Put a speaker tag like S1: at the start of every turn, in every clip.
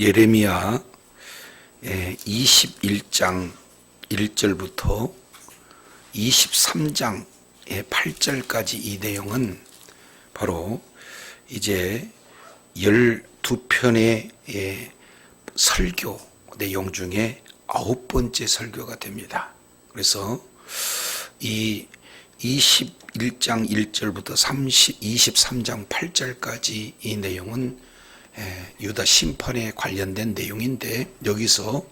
S1: 예레미야 21장 1절부터 23장의 8절까지 이 내용은 바로 이제 12편의 설교 내용 중에 9번째 설교가 됩니다. 그래서 이 21장 1절부터 23장 8절까지 이 내용은 유다 심판에 관련된 내용인데, 여기서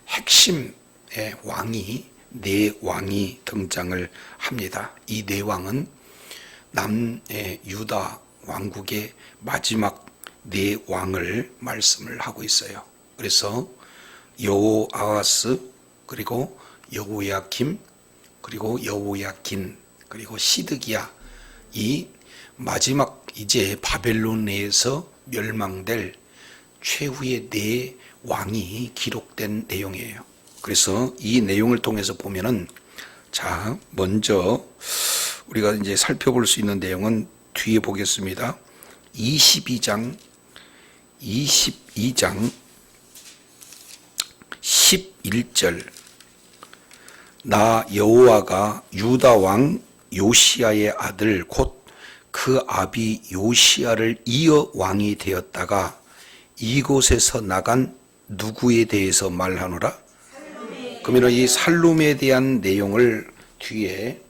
S1: 핵심의 왕이 네 왕이 등장을 합니다. 이 네 왕은 유다 왕국의 마지막 네 왕을 말씀을 하고 있어요. 그래서 여호아하스, 그리고 여호야김, 그리고 여호야긴, 그리고 시드기야, 이 마지막 이제 바벨론 내에서 멸망될 최후의 네 왕이 기록된 내용이에요. 그래서 이 내용을 통해서 보면은, 자, 먼저 우리가 이제 살펴볼 수 있는 내용은 뒤에 보겠습니다. 22장 11절, 나 여호와가 유다 왕 요시야의 아들 곧 그 아비 요시야를 이어 왕이 되었다가 이곳에서 나간 누구에 대해서 말하노라? 그러면 이 살룸에 대한 내용을 뒤에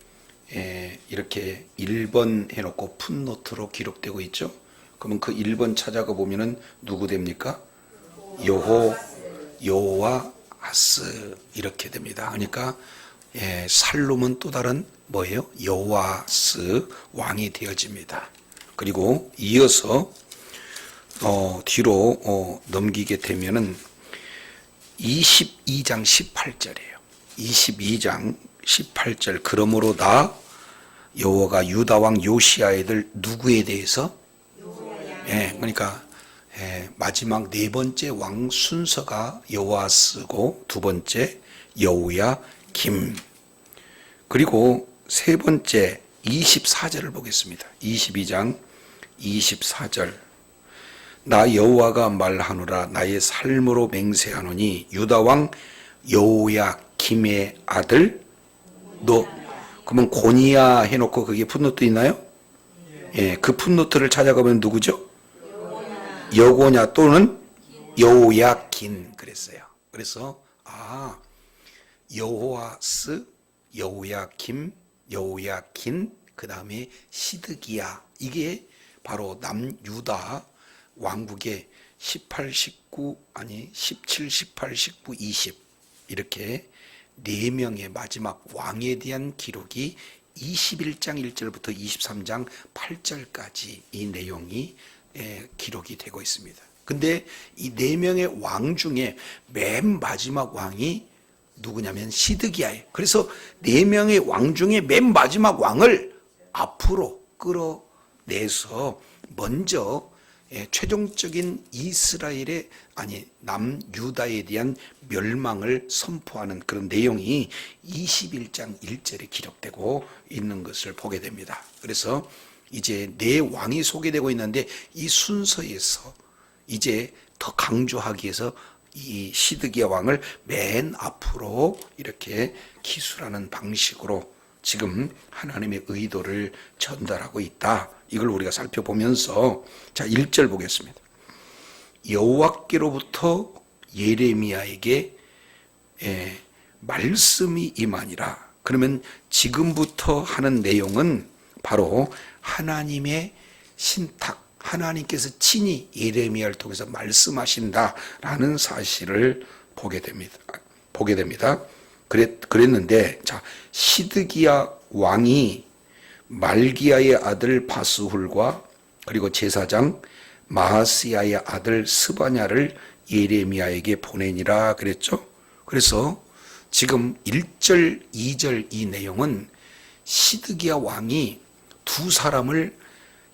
S1: 이렇게 1번 해놓고 풋노트로 기록되고 있죠. 그러면 그 1번 찾아가 보면은 누구 됩니까? 여호아하스 이렇게 됩니다. 그러니까 살룸은 또 다른 뭐예요? 여호아하스 왕이 되어집니다. 그리고 이어서 뒤로 넘기게 되면은 22장 18절이에요. 22장 18절, 그러므로 나 여호와가 유다 왕 요시야의 아들 누구에 대해서? 그러니까 마지막 네 번째 왕 순서가 여호아하스고, 두 번째 여호야김, 그리고 세 번째 24절을 보겠습니다. 22장 24절, 나 여호와가 말하노라. 나의 삶으로 맹세하노니 유다 왕 여호야김의 아들 너. 그러면 고니야 해놓고 그게 풋노트 있나요? 그 풋노트를 찾아가면 누구죠? 여고냐 또는 여호야긴 그랬어요. 그래서 여호아스, 여호야김, 여호야긴, 그 다음에 시드기야, 이게 바로 남유다 왕국의 17, 18, 19, 20 이렇게 4명의 마지막 왕에 대한 기록이 21장 1절부터 23장 8절까지 이 내용이 기록이 되고 있습니다. 근데 이 4명의 왕 중에 맨 마지막 왕이 누구냐면 시드기야예요. 그래서 4명의 왕 중에 맨 마지막 왕을 앞으로 끌어내서 먼저 최종적인 이스라엘의 남유다에 대한 멸망을 선포하는 그런 내용이 21장 1절에 기록되고 있는 것을 보게 됩니다. 그래서 이제 네 왕이 소개되고 있는데, 이 순서에서 이제 더 강조하기 위해서 이 시드기야 왕을 맨 앞으로 이렇게 기술하는 방식으로 지금 하나님의 의도를 전달하고 있다. 이걸 우리가 살펴보면서, 자, 1절 보겠습니다. 여호와께로부터 예레미야에게 말씀이 임하니라. 그러면 지금부터 하는 내용은 바로 하나님의 신탁, 하나님께서 친히 예레미야를 통해서 말씀하신다라는 사실을 보게 됩니다. 그랬는데, 자, 시드기야 왕이 말기야의 아들 바스훌과 그리고 제사장 마하스야의 아들 스바냐를 예레미야에게 보내니라 그랬죠. 그래서 지금 1절, 2절 이 내용은 시드기야 왕이 두 사람을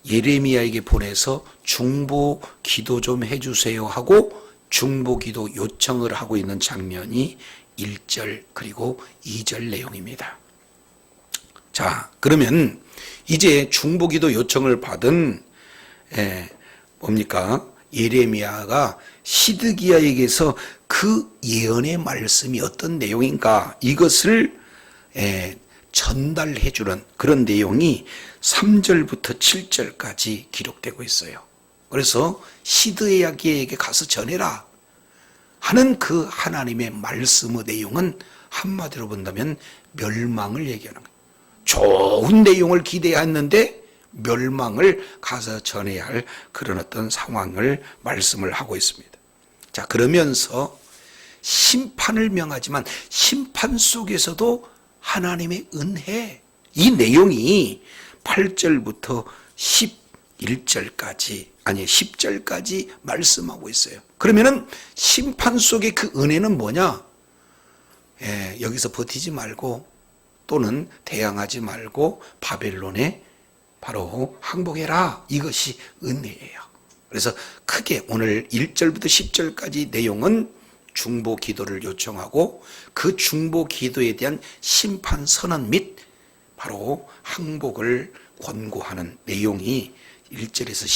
S1: 예레미야에게 보내서 중보 기도 좀 해주세요 하고 중보 기도 요청을 하고 있는 장면이 1절 그리고 2절 내용입니다. 자, 그러면 이제 중보 기도 요청을 받은 뭡니까? 예레미야가 시드기야에게서 그 예언의 말씀이 어떤 내용인가 이것을 전달해 주는 그런 내용이 3절부터 7절까지 기록되고 있어요. 그래서 시드기야에게 가서 전해라 하는 그 하나님의 말씀의 내용은 한마디로 본다면 멸망을 얘기하는 거예요. 좋은 내용을 기대했는데 멸망을 가서 전해야 할 그런 어떤 상황을 말씀을 하고 있습니다. 자, 그러면서 심판을 명하지만 심판 속에서도 하나님의 은혜, 이 내용이 8절부터 10절까지 말씀하고 있어요. 그러면은 심판 속의 그 은혜는 뭐냐? 여기서 버티지 말고 또는 대항하지 말고 바벨론에 바로 항복해라. 이것이 은혜예요. 그래서 크게 오늘 1절부터 10절까지 내용은 중보 기도를 요청하고 그 중보 기도에 대한 심판 선언 및 바로 항복을 권고하는 내용이 1절에서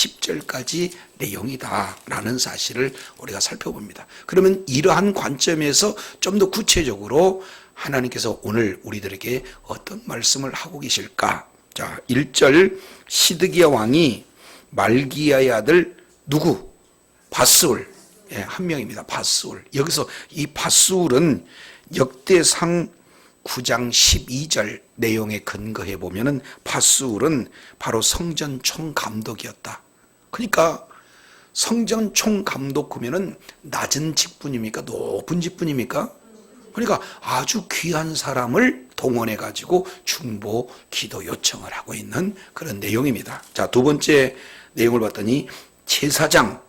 S1: 10절까지 내용이다라는 사실을 우리가 살펴봅니다. 그러면 이러한 관점에서 좀 더 구체적으로 하나님께서 오늘 우리들에게 어떤 말씀을 하고 계실까? 자, 1절 시드기야 왕이 말기야의 아들 누구? 밧스울. 한 명입니다. 밧스울. 여기서 이 밧스울은 역대상 9장 12절 내용에 근거해 보면은 밧스울은 바로 성전 총감독이었다. 그러니까 성전 총감독하면은 낮은 직분입니까? 높은 직분입니까? 그러니까 아주 귀한 사람을 동원해 가지고 중보 기도 요청을 하고 있는 그런 내용입니다. 자, 두 번째 내용을 봤더니 제사장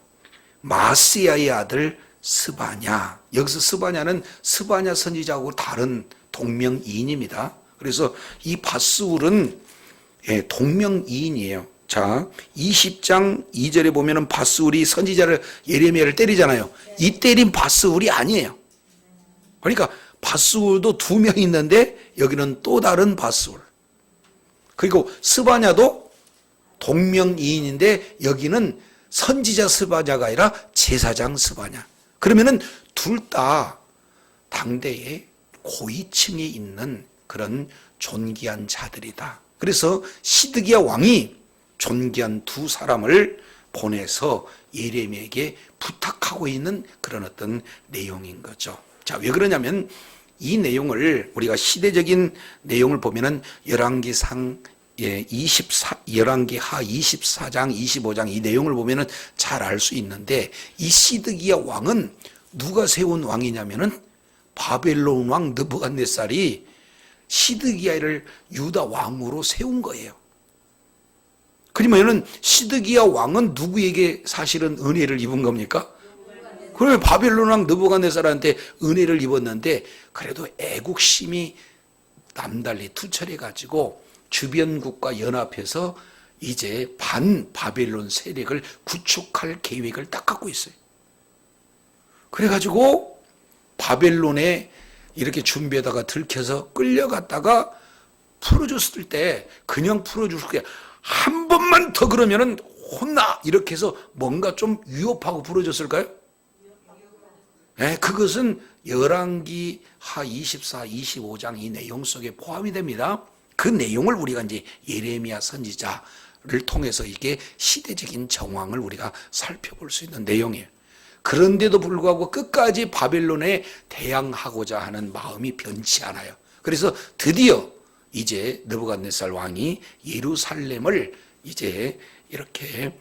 S1: 마스야의 아들 스바냐. 여기서 스바냐는 스바냐 선지자하고 다른 동명이인입니다. 그래서 이 밧스울은 동명이인이에요. 자, 20장 2절에 보면은 밧스울이 선지자를 예레미야를 때리잖아요. 이 때린 밧스울이 아니에요. 그러니까 밧스울도 두 명 있는데 여기는 또 다른 밧스울. 그리고 스바냐도 동명이인인데 여기는 선지자 스바냐가 아니라 제사장 스바냐. 그러면은 둘 다 당대에 고위층에 있는 그런 존귀한 자들이다. 그래서 시드기야 왕이 존귀한 두 사람을 보내서 예레미야에게 부탁하고 있는 그런 어떤 내용인 거죠. 자, 왜 그러냐면 이 내용을 우리가 시대적인 내용을 보면은 열왕기상 열왕기하 24장, 25장 이 내용을 보면은 잘 알 수 있는데 이 시드기야 왕은 누가 세운 왕이냐면은 바벨론 왕 느부갓네살이 시드기야를 유다 왕으로 세운 거예요. 그러면은 시드기야 왕은 누구에게 사실은 은혜를 입은 겁니까? 그러면 바벨론 왕 느부갓네살한테 은혜를 입었는데 그래도 애국심이 남달리 투철해 가지고 주변국과 연합해서 이제 반 바벨론 세력을 구축할 계획을 딱 갖고 있어요. 그래가지고 바벨론에 이렇게 준비하다가 들켜서 끌려갔다가 풀어줬을 때 그냥 풀어줄 게 한 번만 더 그러면은 혼나 이렇게 해서 뭔가 좀 위협하고 풀어줬을까요? 네, 그것은 열왕기하 24, 25장 이 내용 속에 포함이 됩니다. 그 내용을 우리가 이제 예레미야 선지자를 통해서 이게 시대적인 정황을 우리가 살펴볼 수 있는 내용이에요. 그런데도 불구하고 끝까지 바벨론에 대항하고자 하는 마음이 변치 않아요. 그래서 드디어 이제 느부갓네살 왕이 예루살렘을 이제 이렇게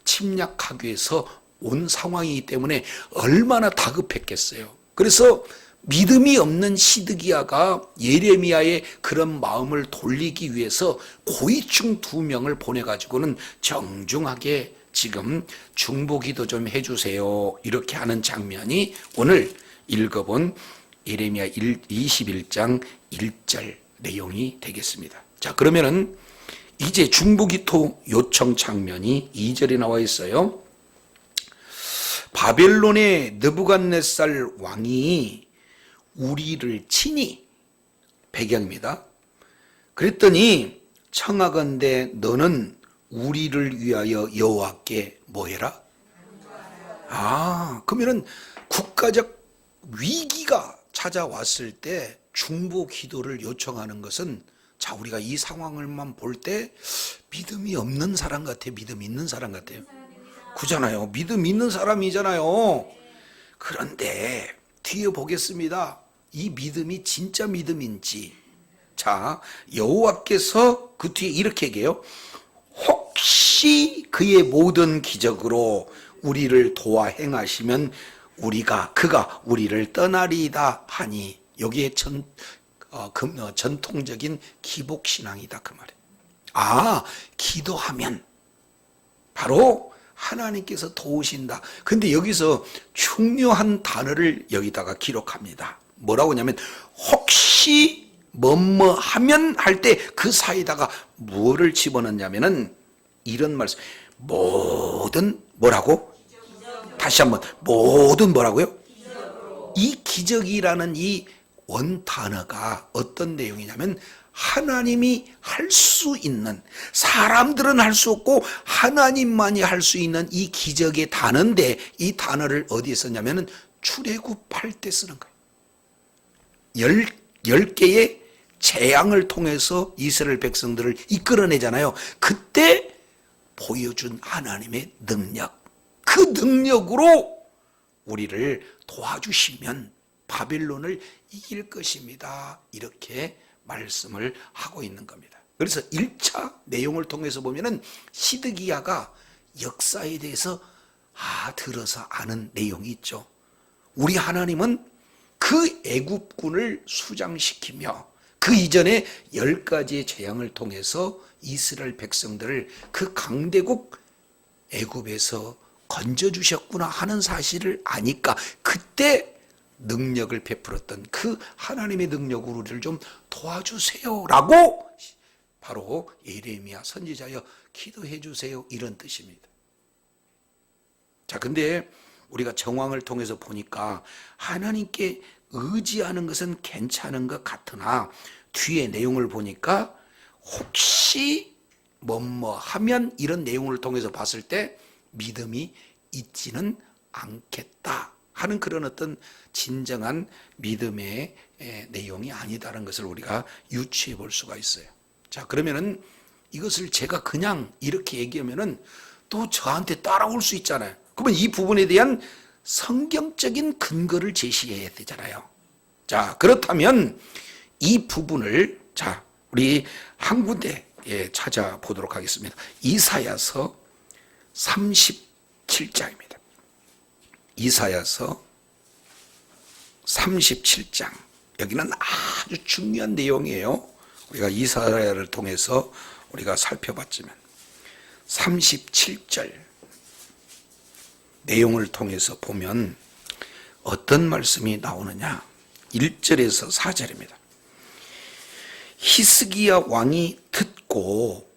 S1: 침략하기 위해서 온 상황이기 때문에 얼마나 다급했겠어요. 그래서 믿음이 없는 시드기야가 예레미야의 그런 마음을 돌리기 위해서 고위층 두 명을 보내가지고는 정중하게 지금 중보기도 좀 해주세요 이렇게 하는 장면이 오늘 읽어본 예레미야 21장 1절 내용이 되겠습니다. 자, 그러면은 이제 중보기도 요청 장면이 2절에 나와 있어요. 바벨론의 느부갓네살 왕이 우리를 치니 배경입니다. 그랬더니 청하건대 너는 우리를 위하여 여호와께 뭐해라? 그러면은 국가적 위기가 찾아왔을 때 중보 기도를 요청하는 것은, 자, 우리가 이 상황을만 볼 때 믿음이 없는 사람 같아요? 믿음 있는 사람 같아요? 그잖아요. 믿음 있는 사람이잖아요. 그런데 뒤에 보겠습니다. 이 믿음이 진짜 믿음인지. 자, 여호와께서 그 뒤에 이렇게 얘기해요. 혹시 그의 모든 기적으로 우리를 도와 행하시면 그가 우리를 떠나리이다 하니, 여기에 전통적인 기복신앙이다 그 말이에요. 기도하면 바로 하나님께서 도우신다. 근데 여기서 중요한 단어를 여기다가 기록합니다. 뭐라고 하냐면, 혹시 뭐뭐 하면 할 때 그 사이에다가 뭐를 집어넣냐면은 이런 말씀. 모든 뭐라고? 다시 한번. 모든 뭐라고요? 이 기적이라는 이 원단어가 어떤 내용이냐면, 하나님이 할 수 있는, 사람들은 할 수 없고 하나님만이 할 수 있는 이 기적의 단어인데, 이 단어를 어디에 썼냐면은 출애굽할 때 쓰는 거예요. 10개의 재앙을 통해서 이스라엘 백성들을 이끌어내잖아요. 그때 보여준 하나님의 능력, 그 능력으로 우리를 도와주시면 바벨론을 이길 것입니다. 이렇게 말씀을 하고 있는 겁니다. 그래서 1차 내용을 통해서 보면은 시드기야가 역사에 대해서 들어서 아는 내용이 있죠. 우리 하나님은 그 애굽군을 수장시키며 그 이전에 10가지의 재앙을 통해서 이스라엘 백성들을 그 강대국 애굽에서 건져주셨구나 하는 사실을 아니까 그때 능력을 베풀었던 그 하나님의 능력으로 우리를 좀 도와주세요 라고 바로 예레미야 선지자여 기도해 주세요, 이런 뜻입니다. 자, 근데 우리가 정황을 통해서 보니까 하나님께 의지하는 것은 괜찮은 것 같으나 뒤에 내용을 보니까 혹시 뭐뭐 하면 이런 내용을 통해서 봤을 때 믿음이 있지는 않겠다 하는 그런 어떤 진정한 믿음의 내용이 아니다라는 것을 우리가 유추해 볼 수가 있어요. 자, 그러면은 이것을 제가 그냥 이렇게 얘기하면은 또 저한테 따라올 수 있잖아요. 그러면 이 부분에 대한 성경적인 근거를 제시해야 되잖아요. 자, 그렇다면 이 부분을 우리 한 군데 찾아보도록 하겠습니다. 이사야서 37장입니다. 이사야서 37장. 여기는 아주 중요한 내용이에요. 우리가 이사야를 통해서 우리가 살펴봤지만 37절 내용을 통해서 보면 어떤 말씀이 나오느냐. 1절에서 4절입니다. 히스기야 왕이 듣고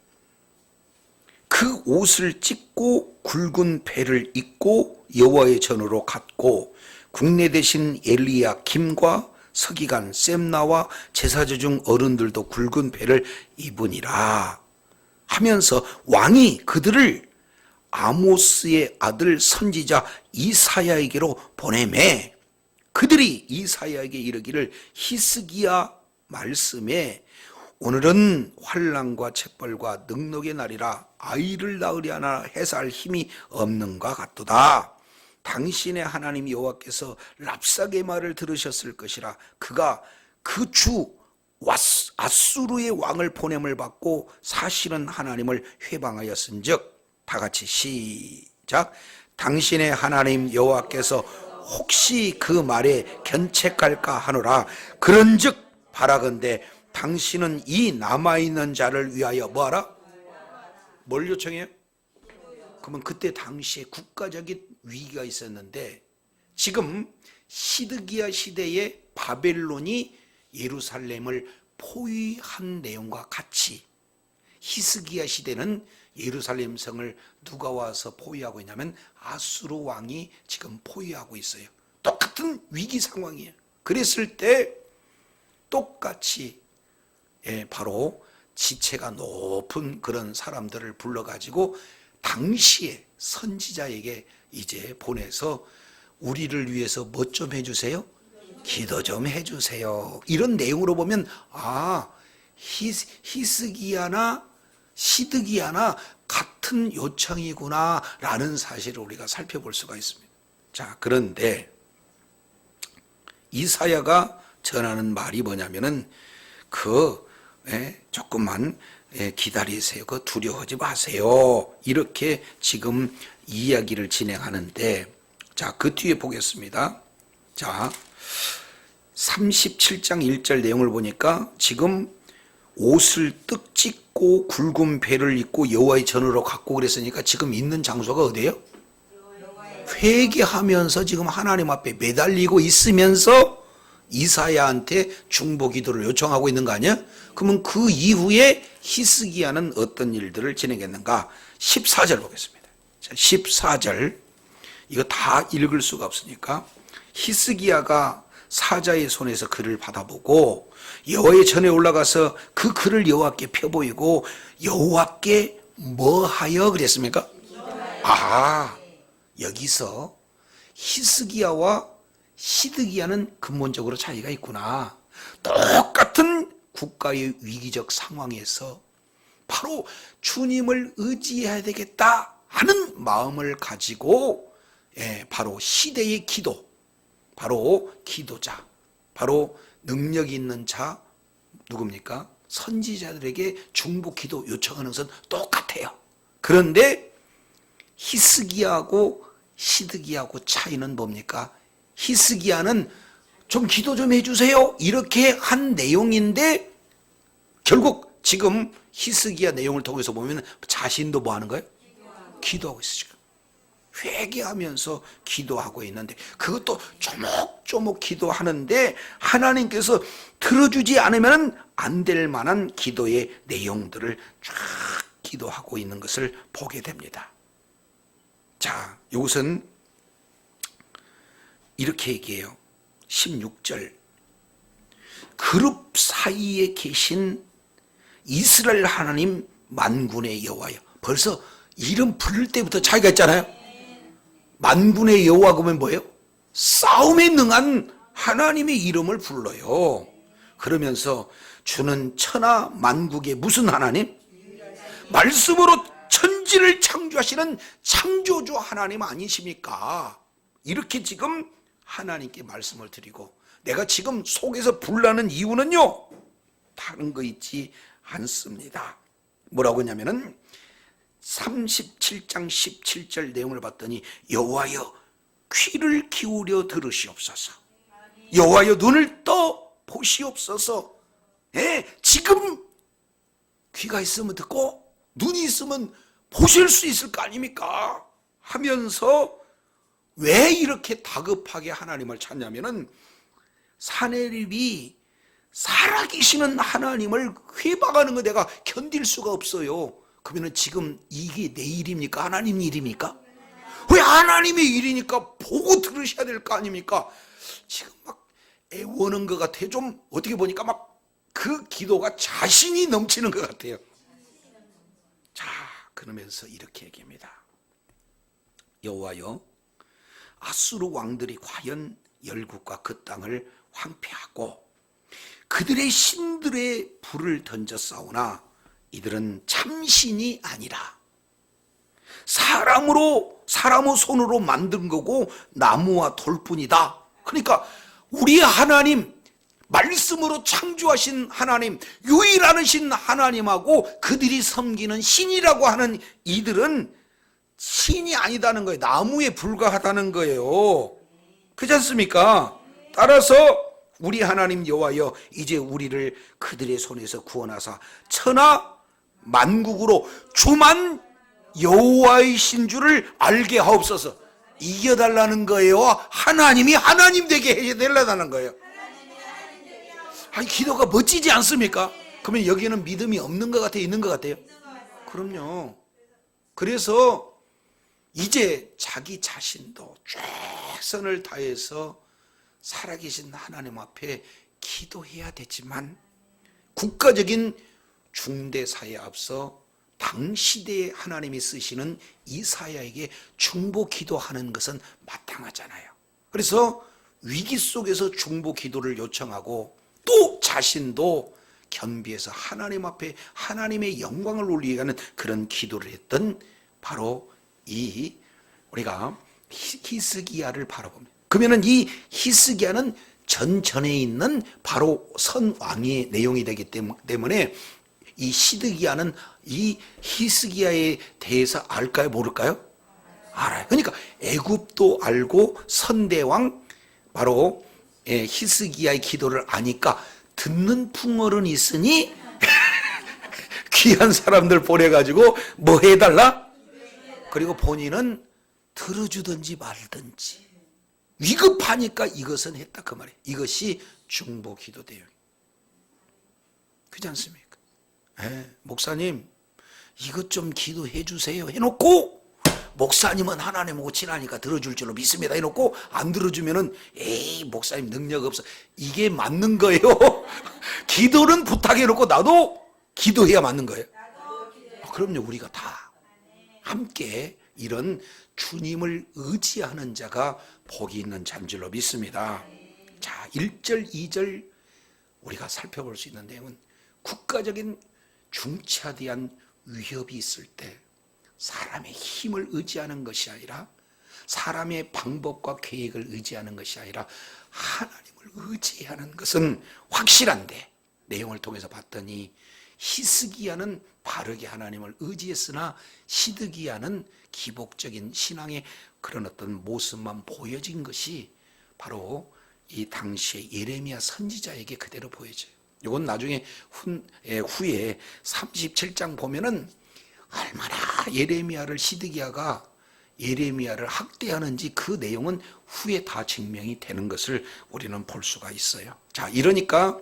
S1: 그 옷을 찢고 굵은 배를 입고 여호와의 전으로 갔고 국내 대신 엘리야김과 서기관 셈나와 제사장 중 어른들도 굵은 배를 입으니라 하면서 왕이 그들을 아모스의 아들 선지자 이사야에게로 보내매 그들이 이사야에게 이르기를 히스기야 말씀에 오늘은 환난과 책벌과 능력의 날이라 아이를 낳으려나 해살 힘이 없는가 같도다. 당신의 하나님 여호와께서 랍사게 말을 들으셨을 것이라. 그가 그 주 아수르의 왕을 보냄을 받고 사실은 하나님을 회방하였은즉, 다 같이 시작. 당신의 하나님 여호와께서 혹시 그 말에 견책할까 하노라. 그런즉 바라건대 당신은 이 남아있는 자를 위하여 뭐하라? 뭘 요청해요? 그러면 그때 당시에 국가적인 위기가 있었는데 지금 시드기야 시대에 바벨론이 예루살렘을 포위한 내용과 같이 히스기야 시대는 예루살렘 성을 누가 와서 포위하고 있냐면 아수르 왕이 지금 포위하고 있어요. 똑같은 위기 상황이에요. 그랬을 때 똑같이 바로 지체가 높은 그런 사람들을 불러가지고 당시에 선지자에게 이제 보내서 우리를 위해서 뭐 좀 해주세요? 기도 좀 해주세요. 이런 내용으로 보면 히스기야나 시드기야나 같은 요청이구나 라는 사실을 우리가 살펴볼 수가 있습니다. 자, 그런데 이사야가 전하는 말이 뭐냐면은 조금만 기다리세요. 두려워하지 마세요. 이렇게 지금 이야기를 진행하는데, 자, 그 뒤에 보겠습니다. 자, 37장 1절 내용을 보니까 지금 옷을 떡 찢고 굵은 배를 입고 여호와의 전으로 갔고 그랬으니까 지금 있는 장소가 어디예요? 회개하면서 지금 하나님 앞에 매달리고 있으면서 이사야한테 중보 기도를 요청하고 있는 거 아니야? 그러면 그 이후에 히스기야는 어떤 일들을 진행했는가? 14절 보겠습니다. 자, 14절 이거 다 읽을 수가 없으니까 히스기야가 사자의 손에서 글을 받아보고 여호와의 전에 올라가서 그 글을 여호와께 펴보이고 여호와께 뭐하여 그랬습니까? 여기서 히스기야와 시드기야는 근본적으로 차이가 있구나. 똑같은 국가의 위기적 상황에서 바로 주님을 의지해야 되겠다 하는 마음을 가지고 바로 시대의 기도, 바로 기도자, 바로 능력 있는 자 누굽니까? 선지자들에게 중보 기도 요청하는 것은 똑같아요. 그런데 히스기야하고 시드기야하고 차이는 뭡니까? 히스기야는 좀 기도 좀 해주세요 이렇게 한 내용인데 결국 지금 히스기야 내용을 통해서 보면 자신도 뭐 하는 거예요? 기도하고 있어요. 지금 회개하면서 기도하고 있는데 그것도 조목조목 기도하는데 하나님께서 들어주지 않으면 안 될 만한 기도의 내용들을 쫙 기도하고 있는 것을 보게 됩니다. 자, 이것은 이렇게 얘기해요. 16절 그룹 사이에 계신 이스라엘 하나님 만군의 여호와여. 벌써 이름 부를 때부터 차이가 있잖아요. 만군의 여호와 그러면 뭐예요? 싸움에 능한 하나님의 이름을 불러요. 그러면서 주는 천하 만국의 무슨 하나님? 말씀으로 천지를 창조하시는 창조주 하나님 아니십니까? 이렇게 지금 하나님께 말씀을 드리고 내가 지금 속에서 불나는 이유는요 다른 거 있지 않습니다. 뭐라고 하냐면은 37장 17절 내용을 봤더니 여호와여 귀를 기울여 들으시옵소서. 여호와여 눈을 떠 보시옵소서. 지금 귀가 있으면 듣고 눈이 있으면 보실 수 있을 거 아닙니까? 하면서 왜 이렇게 다급하게 하나님을 찾냐면은 사내립이 살아계시는 하나님을 회방하는 거 내가 견딜 수가 없어요. 그러면 지금 이게 내 일입니까? 하나님 일입니까? 왜 하나님의 일이니까 보고 들으셔야 될 거 아닙니까? 지금 막 애원한 것 같아요. 좀 어떻게 보니까 막 그 기도가 자신이 넘치는 것 같아요. 자, 그러면서 이렇게 얘기합니다. 여호와여 아수르 왕들이 과연 열국과 그 땅을 황폐하고 그들의 신들의 불을 던져 싸우나 이들은 참신이 아니라 사람의 손으로 만든 거고 나무와 돌뿐이다. 그러니까 우리 하나님 말씀으로 창조하신 하나님 유일하신 하나님하고 그들이 섬기는 신이라고 하는 이들은 신이 아니다는 거예요. 나무에 불과하다는 거예요. 그렇지 않습니까? 따라서 우리 하나님 여호와여 이제 우리를 그들의 손에서 구원하사 천하 만국으로 주만 여호와이신 줄을 알게 하옵소서. 이겨달라는 거예요. 하나님이 하나님 되게 해달라는 거예요. 아니 기도가 멋지지 않습니까? 그러면 여기에는 믿음이 없는 것 같아요? 있는 것 같아요? 그럼요. 그래서 이제 자기 자신도 최선을 다해서 살아계신 하나님 앞에 기도해야 되지만 국가적인 중대사에 앞서 당시대에 하나님이 쓰시는 이사야에게 중보 기도하는 것은 마땅하잖아요. 그래서 위기 속에서 중보 기도를 요청하고 또 자신도 겸비해서 하나님 앞에 하나님의 영광을 올리게 하는 그런 기도를 했던 바로 이 우리가 히스기야를 바라봅니다. 그러면은 이 히스기야는 전전에 있는 바로 선 왕의 내용이 되기 때문에 이 시드기야는 이 히스기야에 대해서 알까요, 모를까요? 알아요. 그러니까 애굽도 알고 선대왕 바로 히스기야의 기도를 아니까 듣는 풍어는 있으니 귀한 사람들 보내가지고 뭐 해달라? 그리고 본인은 들어주든지 말든지 위급하니까 이것은 했다 그 말이에요. 이것이 중보 기도 대용. 그렇지 않습니까? 목사님 이것 좀 기도해 주세요 해놓고 목사님은 하나님하고 친하니까 들어줄 줄로 믿습니다 해놓고 안 들어주면은 에이 목사님 능력 없어. 이게 맞는 거예요. 기도는 부탁해놓고 나도 기도해야 맞는 거예요. 그럼요. 우리가 다 함께 이런 주님을 의지하는 자가 복이 있는 자인 줄로 믿습니다. 자, 1절 2절 우리가 살펴볼 수 있는 내용은 국가적인 중차대한 위협이 있을 때 사람의 힘을 의지하는 것이 아니라 사람의 방법과 계획을 의지하는 것이 아니라 하나님을 의지하는 것은 확실한데 내용을 통해서 봤더니 히스기야는 바르게 하나님을 의지했으나 시드기야는 기복적인 신앙의 그런 어떤 모습만 보여진 것이 바로 이 당시의 예레미야 선지자에게 그대로 보여져요. 이건 나중에 후에 37장 보면은 얼마나 예레미야를 시드기야가 예레미야를 학대하는지 그 내용은 후에 다 증명이 되는 것을 우리는 볼 수가 있어요. 자, 이러니까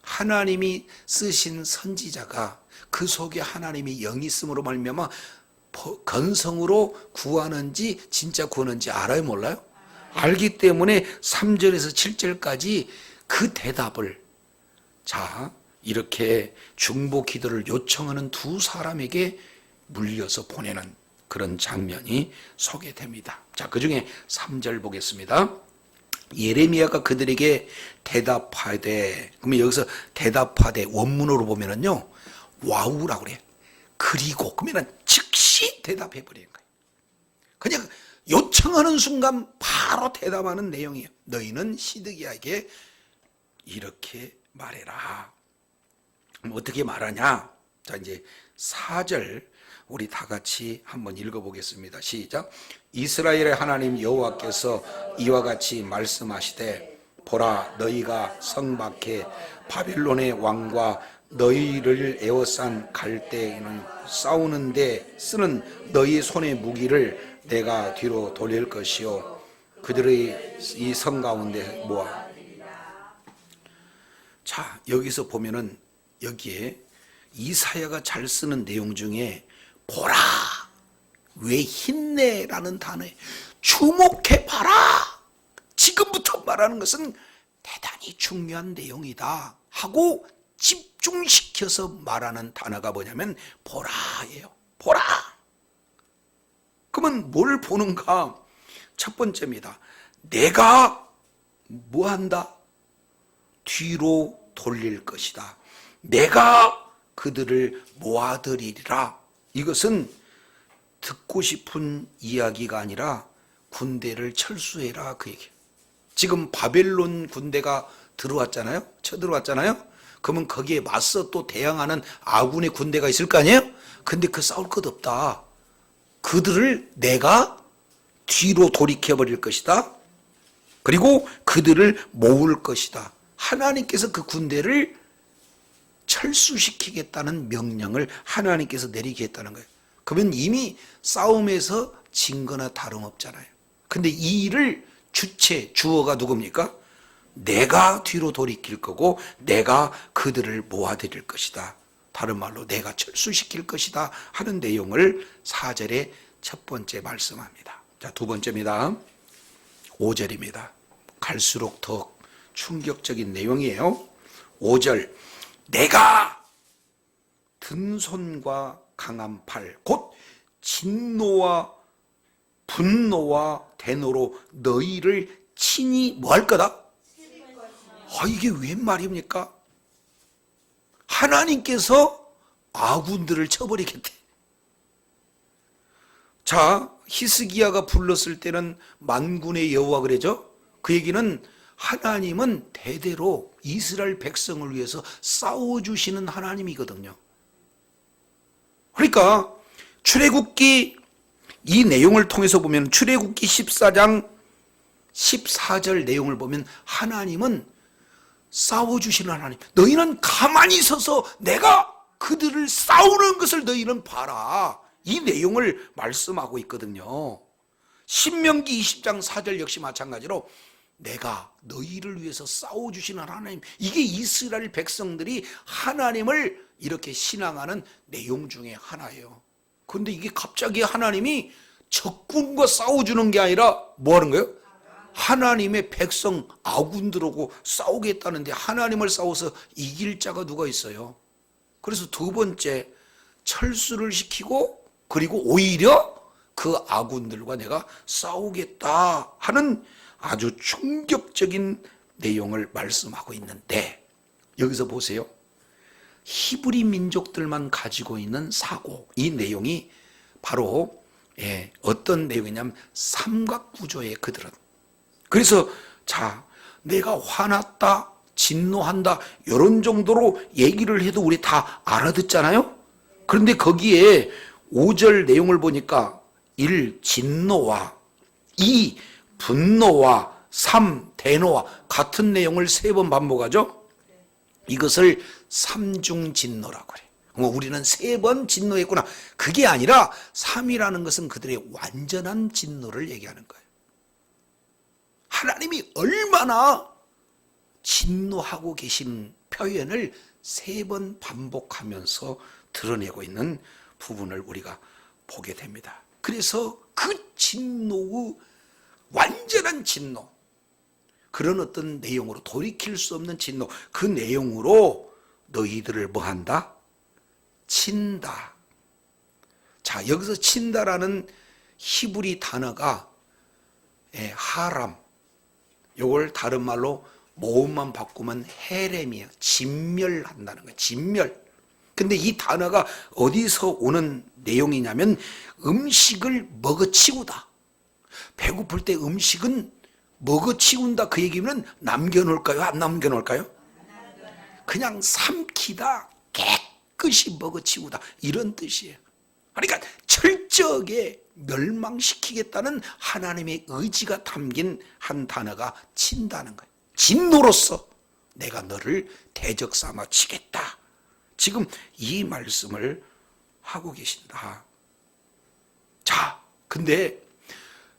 S1: 하나님이 쓰신 선지자가 그 속에 하나님이 영이 있음으로 말미암아 건성으로 구하는지 진짜 구하는지 알아요, 몰라요? 알기 때문에 3절에서 7절까지 그 대답을 자 이렇게 중보 기도를 요청하는 두 사람에게 물려서 보내는 그런 장면이 소개됩니다. 자, 그 중에 3절 보겠습니다. 예레미야가 그들에게 대답하되, 그러면 여기서 대답하되 원문으로 보면은요 와우라고 그래요. 그리고 그러면은 즉시 대답해 버리는 거예요. 그냥 요청하는 순간 바로 대답하는 내용이에요. 너희는 시드기야에게 이렇게 말해라. 어떻게 말하냐? 자, 이제 4절 우리 다 같이 한번 읽어보겠습니다. 시작. 이스라엘의 하나님 여호와께서 이와 같이 말씀하시되 보라 너희가 성 밖에 바벨론의 왕과 너희를 에워싼 갈대인을 싸우는데 쓰는 너희 손의 무기를 내가 뒤로 돌릴 것이요 그들의 이 성 가운데 모아. 자, 여기서 보면은 여기에 이사야가 잘 쓰는 내용 중에 보라, 왜 힘내라는 단어에 주목해 봐라. 지금부터 말하는 것은 대단히 중요한 내용이다 하고 집중시켜서 말하는 단어가 뭐냐면 보라예요. 보라. 그러면 뭘 보는가? 첫 번째입니다. 내가 뭐 한다? 뒤로 돌릴 것이다. 내가 그들을 모아들이리라. 이것은 듣고 싶은 이야기가 아니라 군대를 철수해라 그 얘기예요. 지금 바벨론 군대가 들어왔잖아요. 쳐들어왔잖아요. 그러면 거기에 맞서 또 대항하는 아군의 군대가 있을 거 아니에요. 근데 그 싸울 것 없다. 그들을 내가 뒤로 돌이켜버릴 것이다. 그리고 그들을 모을 것이다. 하나님께서 그 군대를 철수시키겠다는 명령을 하나님께서 내리겠다는 거예요. 그러면 이미 싸움에서 진 거나 다름없잖아요. 근데 이 일을 주어가 누굽니까? 내가 뒤로 돌이킬 거고 내가 그들을 모아드릴 것이다. 다른 말로 내가 철수시킬 것이다 하는 내용을 4절에 첫 번째 말씀합니다. 자, 두 번째입니다. 5절입니다. 갈수록 더 충격적인 내용이에요. 5절 내가 든 손과 강한 팔 곧 진노와 분노와 대노로 너희를 친히 뭐 할 거다? 이게 웬 말입니까? 하나님께서 아군들을 쳐버리겠대. 자, 히스기야가 불렀을 때는 만군의 여호와 그러죠? 그 얘기는 하나님은 대대로 이스라엘 백성을 위해서 싸워주시는 하나님이거든요. 그러니까 출애굽기 이 내용을 통해서 보면 출애굽기 14장 14절 내용을 보면 하나님은 싸워주시는 하나님. 너희는 가만히 서서 내가 그들을 싸우는 것을 너희는 봐라. 이 내용을 말씀하고 있거든요. 신명기 20장 4절 역시 마찬가지로 내가 너희를 위해서 싸워주시는 하나님. 이게 이스라엘 백성들이 하나님을 이렇게 신앙하는 내용 중에 하나예요. 그런데 이게 갑자기 하나님이 적군과 싸워주는 게 아니라 뭐 하는 거예요? 하나님의 백성 아군들하고 싸우겠다는데 하나님을 싸워서 이길 자가 누가 있어요? 그래서 두 번째 철수를 시키고 그리고 오히려 그 아군들과 내가 싸우겠다 하는 아주 충격적인 내용을 말씀하고 있는데 여기서 보세요. 히브리 민족들만 가지고 있는 사고, 이 내용이 바로 어떤 내용이냐면 삼각구조예요. 그들은. 그래서 자, 내가 화났다, 진노한다 이런 정도로 얘기를 해도 우리 다 알아듣잖아요. 그런데 거기에 5절 내용을 보니까 1. 진노와 2. 분노와 3. 대노와 같은 내용을 3번 반복하죠. 이것을 삼중진노라고 그래. 우리는 3번 진노했구나. 그게 아니라 3이라는 것은 그들의 완전한 진노를 얘기하는 거예요. 하나님이 얼마나 진노하고 계신 표현을 3번 반복하면서 드러내고 있는 부분을 우리가 보게 됩니다. 그래서 그 진노의 완전한 진노, 그런 어떤 내용으로 돌이킬 수 없는 진노, 그 내용으로 너희들을 뭐 한다? 친다. 자, 여기서 친다라는 히브리 단어가 하람, 이걸 다른 말로 모음만 바꾸면 헤렘이에요. 진멸한다는 거예요. 진멸. 근데 이 단어가 어디서 오는 내용이냐면 음식을 먹어치우다. 배고플 때 음식은 먹어치운다 그 얘기는 남겨놓을까요? 안 남겨놓을까요? 그냥 삼키다, 깨끗이 먹어치우다 이런 뜻이에요. 그러니까 철저하게 멸망시키겠다는 하나님의 의지가 담긴 한 단어가 친다는 거예요. 진노로서 내가 너를 대적 삼아 치겠다. 지금 이 말씀을 하고 계신다. 자, 근데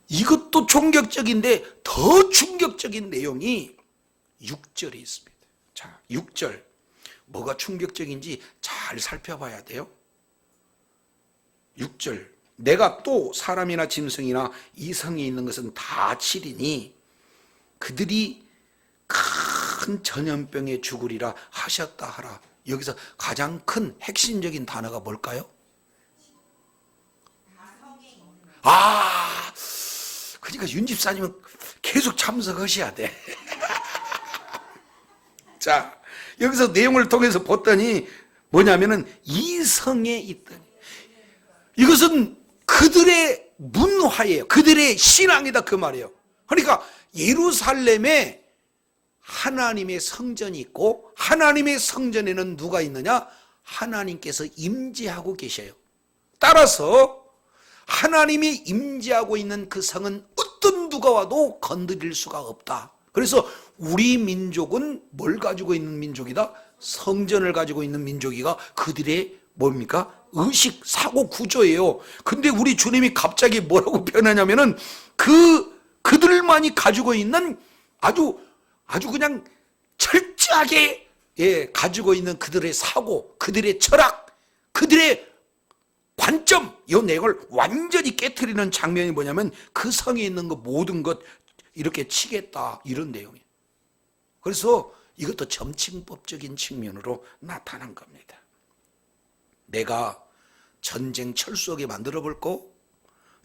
S1: 이것도 충격적인데 더 충격적인 내용이 6절에 있습니다. 자, 6절. 뭐가 충격적인지 잘 살펴봐야 돼요. 6절. 내가 또 사람이나 짐승이나 이 성에 있는 것은 다 치리니 그들이 큰 전염병에 죽으리라 하셨다 하라. 여기서 가장 큰 핵심적인 단어가 뭘까요? 그러니까 윤 집사님은 계속 참석하셔야 돼. 자, 여기서 내용을 통해서 봤더니 뭐냐면은 이 성에 있더니 이것은 그들의 문화예요. 그들의 신앙이다 그 말이에요. 그러니까 예루살렘에 하나님의 성전이 있고 하나님의 성전에는 누가 있느냐? 하나님께서 임재하고 계셔요. 따라서 하나님이 임재하고 있는 그 성은 어떤 누가 와도 건드릴 수가 없다. 그래서 우리 민족은 뭘 가지고 있는 민족이다? 성전을 가지고 있는 민족이가 그들의 뭡니까? 의식, 사고 구조예요. 근데 우리 주님이 갑자기 뭐라고 표현하냐면은 그들만이 가지고 있는 아주 그냥 철저하게 가지고 있는 그들의 사고, 그들의 철학, 그들의 관점, 이 내용을 완전히 깨트리는 장면이 뭐냐면 그 성에 있는 것 모든 것 이렇게 치겠다 이런 내용이에요. 그래서 이것도 점칭법적인 측면으로 나타난 겁니다. 내가 전쟁 철수하게 만들어 볼까?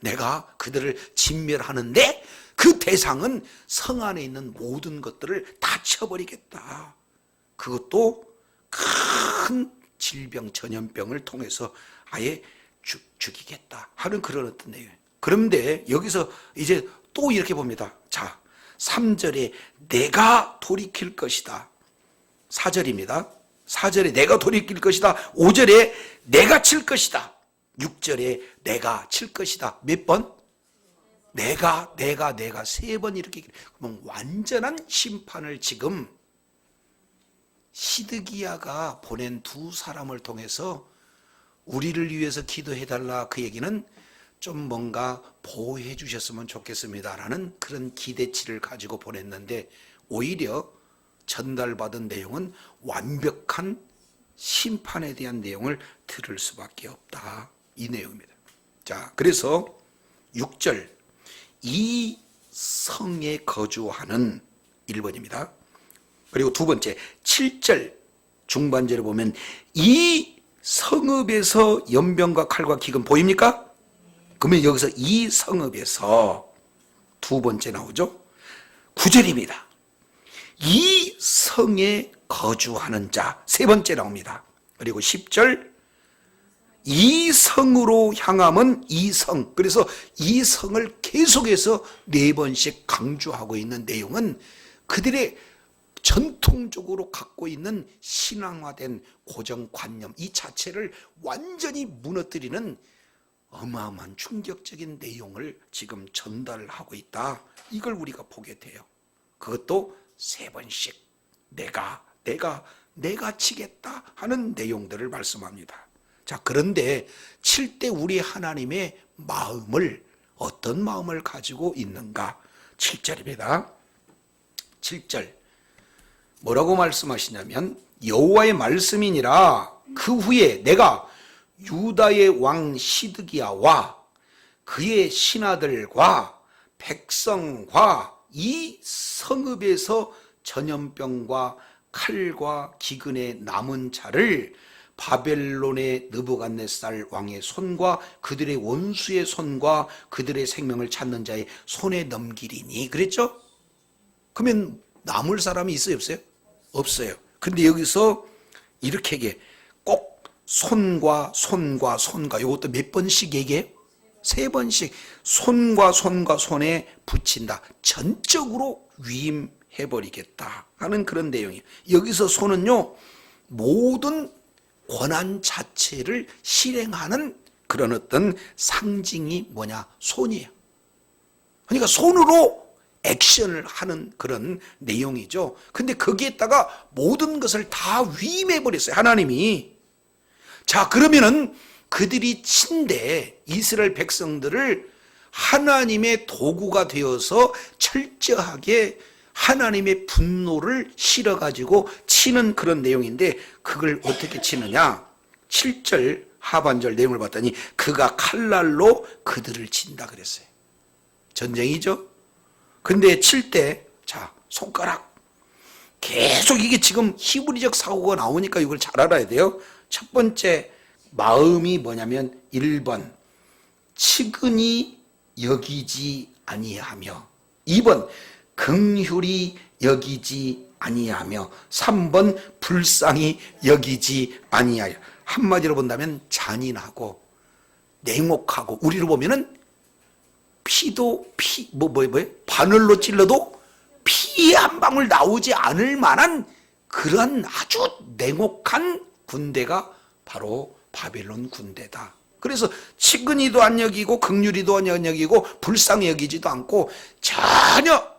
S1: 내가 그들을 진멸하는데 그 대상은 성 안에 있는 모든 것들을 다 쳐버리겠다. 그것도 큰 질병, 전염병을 통해서 아예 죽이겠다 하는 그런 어떤 내용. 그런데 여기서 이제 또 이렇게 봅니다. 자, 3절에 내가 돌이킬 것이다. 4절입니다. 4절에 내가 돌이킬 것이다. 5절에 내가 칠 것이다. 6절에 내가 칠 것이다. 몇 번? 내가 3번 이렇게. 그러면 완전한 심판을 지금 시드기야가 보낸 두 사람을 통해서 우리를 위해서 기도해달라, 그 얘기는 좀 뭔가 보호해 주셨으면 좋겠습니다라는 그런 기대치를 가지고 보냈는데, 오히려 전달받은 내용은 완벽한 심판에 대한 내용을 들을 수밖에 없다, 이 내용입니다. 자, 그래서 6절 이 성에 거주하는 1번입니다. 그리고 두 번째 7절 중반절에 보면 이 성읍에서 연병과 칼과 기근 보입니까? 그러면 여기서 이 성읍에서 두 번째 나오죠. 9절입니다. 이 성에 거주하는 자, 세 번째 나옵니다. 그리고 10절 이 성으로 향함은 이 성. 그래서 이 성을 계속해서 네 번씩 강조하고 있는 내용은 그들의 전통적으로 갖고 있는 신앙화된 고정관념 이 자체를 완전히 무너뜨리는 어마어마한 충격적인 내용을 지금 전달하고 있다. 이걸 우리가 보게 돼요. 그것도 세 번씩 내가 치겠다 하는 내용들을 말씀합니다. 자, 그런데 칠 때 우리 하나님의 마음을, 어떤 마음을 가지고 있는가? 7절입니다. 7절 뭐라고 말씀하시냐면 여호와의 말씀이니라. 그 후에 내가 유다의 왕 시드기야와 그의 신하들과 백성과 이 성읍에서 전염병과 칼과 기근의 남은 자를 바벨론의 느부갓네살 왕의 손과 그들의 원수의 손과 그들의 생명을 찾는 자의 손에 넘기리니, 그랬죠? 그러면 남을 사람이 있어요, 없어요? 없어요. 근데 여기서 이렇게 얘기해. 꼭 손과 이것도 몇 번씩 얘기해요? 세 번씩. 손과 손에 붙인다. 전적으로 위임해버리겠다 하는 그런 내용이에요. 여기서 손은요, 모든 권한 자체를 실행하는 그런 어떤 상징이 뭐냐? 손이에요. 그러니까 손으로 액션을 하는 그런 내용이죠. 근데 거기에다가 모든 것을 다 위임해버렸어요, 하나님이. 자, 그러면은 그들이 친대 이스라엘 백성들을 하나님의 도구가 되어서 철저하게 하나님의 분노를 실어가지고 치는 그런 내용인데, 그걸 어떻게 치느냐? 7절 하반절 내용을 봤더니 그가 칼날로 그들을 친다 그랬어요. 전쟁이죠. 근데 칠 때, 자, 손가락. 계속 이게 지금 히브리적 사고가 나오니까 이걸 잘 알아야 돼요. 첫 번째 마음이 뭐냐면 1번 측은히 여기지 아니하며, 2번 긍휼히 여기지 아니하며, 3번 불쌍히 여기지 아니하여. 한마디로 본다면 잔인하고 냉혹하고, 우리로 보면은 바늘로 찔러도 피 한 방울 나오지 않을 만한 그런 아주 냉혹한 군대가 바로 바벨론 군대다. 그래서 측은히도 안 여기고 긍휼히도 안 여기고 불쌍히 여기지도 않고 전혀,